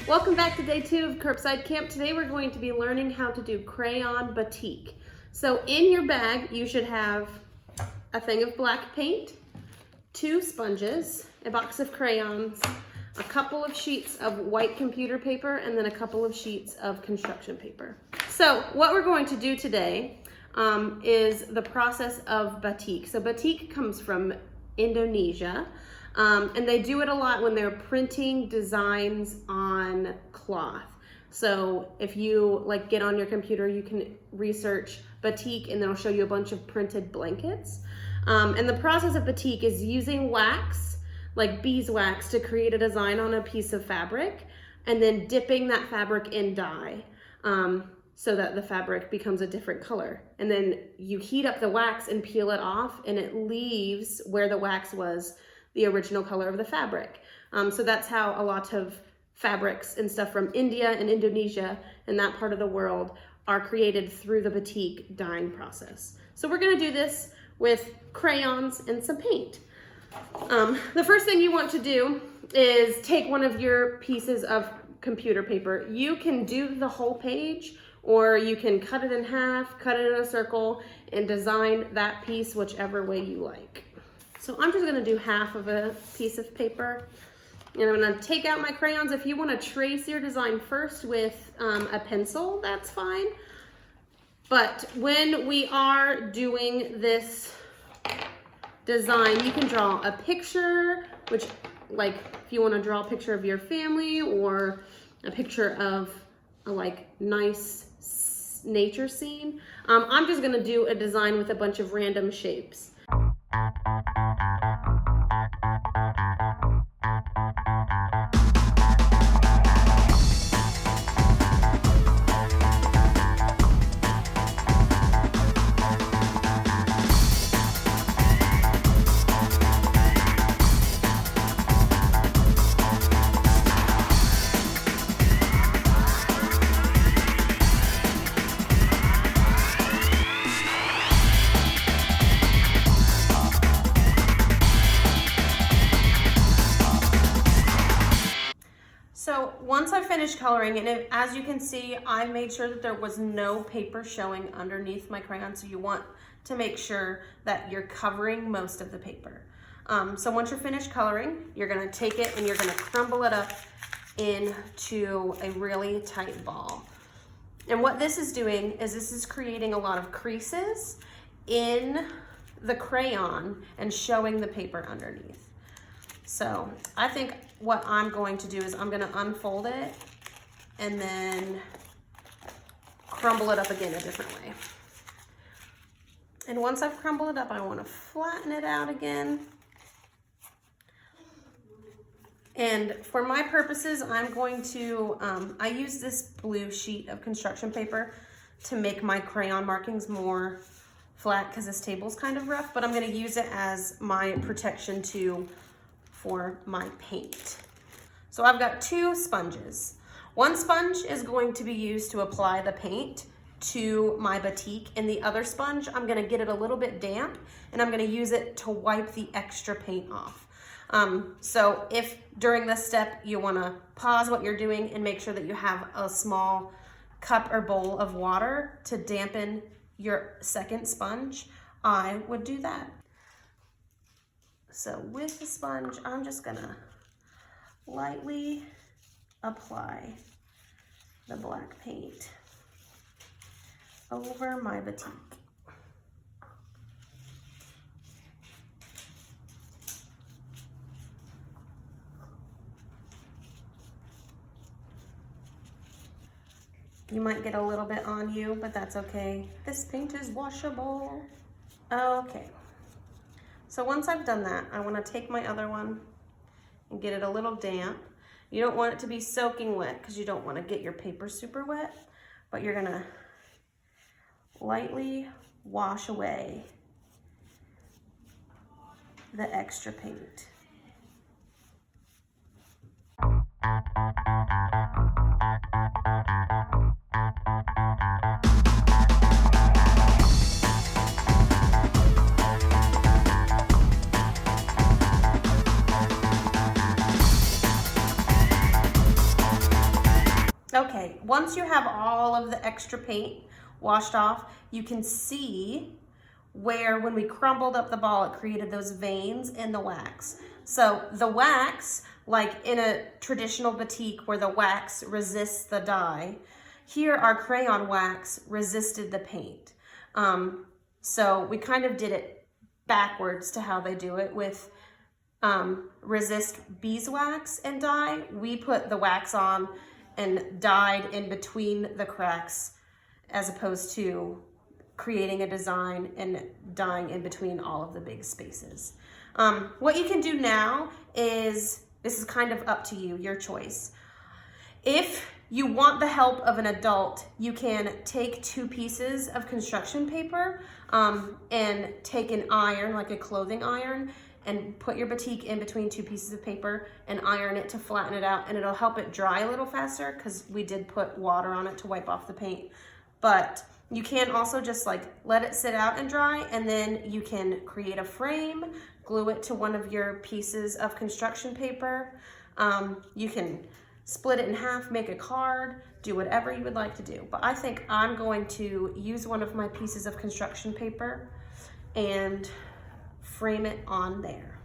Welcome back to day 2 of Curbside Camp. Today we're going to be learning how to do Crayon Batik. So in your bag you should have a thing of black paint, 2 sponges, a box of crayons, a couple of sheets of white computer paper, and then a couple of sheets of construction paper. So what we're going to do today is the process of batik. So batik comes from Indonesia. And they do it a lot when they're printing designs on cloth. So if you get on your computer, you can research batik and then it'll show you a bunch of printed blankets. And the process of batik is using wax, like beeswax, to create a design on a piece of fabric and then dipping that fabric in dye so that the fabric becomes a different color. And then you heat up the wax and peel it off and it leaves where the wax was the original color of the fabric. So that's how a lot of fabrics and stuff from India and Indonesia and that part of the world are created through the batik dyeing process. So we're gonna do this with crayons and some paint. The first thing you want to do is take one of your pieces of computer paper. You can do the whole page, or you can cut it in half, cut it in a circle, and design that piece whichever way you like. So I'm just gonna do half of a piece of paper. And I'm gonna take out my crayons. If you wanna trace your design first with a pencil, that's fine. But when we are doing this design, you can draw a picture, which if you wanna draw a picture of your family or a picture of a nice nature scene. I'm just gonna do a design with a bunch of random shapes. So once I finished coloring, and as you can see, I made sure that there was no paper showing underneath my crayon. So you want to make sure that you're covering most of the paper. So once you're finished coloring, you're gonna take it and you're gonna crumble it up into a really tight ball. And what this is doing is this is creating a lot of creases in the crayon and showing the paper underneath. So I think what I'm going to do is I'm gonna unfold it and then crumble it up again a different way. And once I've crumbled it up, I wanna flatten it out again. And for my purposes, I'm going to, I use this blue sheet of construction paper to make my crayon markings more flat because this table's kind of rough, but I'm gonna use it as my protection for my paint. So I've got 2 sponges. One sponge is going to be used to apply the paint to my batik, and the other sponge, I'm gonna get it a little bit damp and I'm gonna use it to wipe the extra paint off. So if during this step you wanna pause what you're doing and make sure that you have a small cup or bowl of water to dampen your second sponge, I would do that. So with the sponge, I'm just gonna lightly apply the black paint over my batik. You might get a little bit on you, but that's okay. This paint is washable. Okay. So once I've done that, I want to take my other one and get it a little damp. You don't want it to be soaking wet because you don't want to get your paper super wet, but you're going to lightly wash away the extra paint. once you have all of the extra paint washed off, you can see where when we crumbled up the ball, it created those veins in the wax. So the wax, like in a traditional batik where the wax resists the dye, here our crayon wax resisted the paint. So we kind of did it backwards to how they do it with resist beeswax and dye. We put the wax on and dyed in between the cracks as opposed to creating a design and dyeing in between all of the big spaces. What you can do now is, this is kind of up to you, your choice. If you want the help of an adult, you can take 2 pieces of construction paper and take an iron, like a clothing iron, and put your batik in between 2 pieces of paper and iron it to flatten it out, and it'll help it dry a little faster because we did put water on it to wipe off the paint. But you can also just like let it sit out and dry, and then you can create a frame, glue it to one of your pieces of construction paper. You can split it in half, make a card, do whatever you would like to do. But I think I'm going to use one of my pieces of construction paper and frame it on there.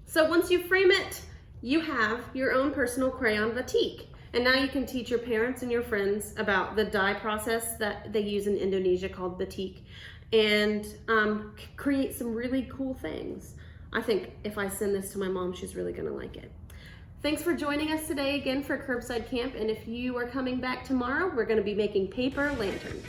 So once you frame it, you have your own personal crayon batik. And now you can teach your parents and your friends about the dye process that they use in Indonesia called batik, and create some really cool things. I think if I send this to my mom, she's really gonna like it. Thanks for joining us today again for Curbside Camp, and if you are coming back tomorrow, we're gonna be making paper lanterns.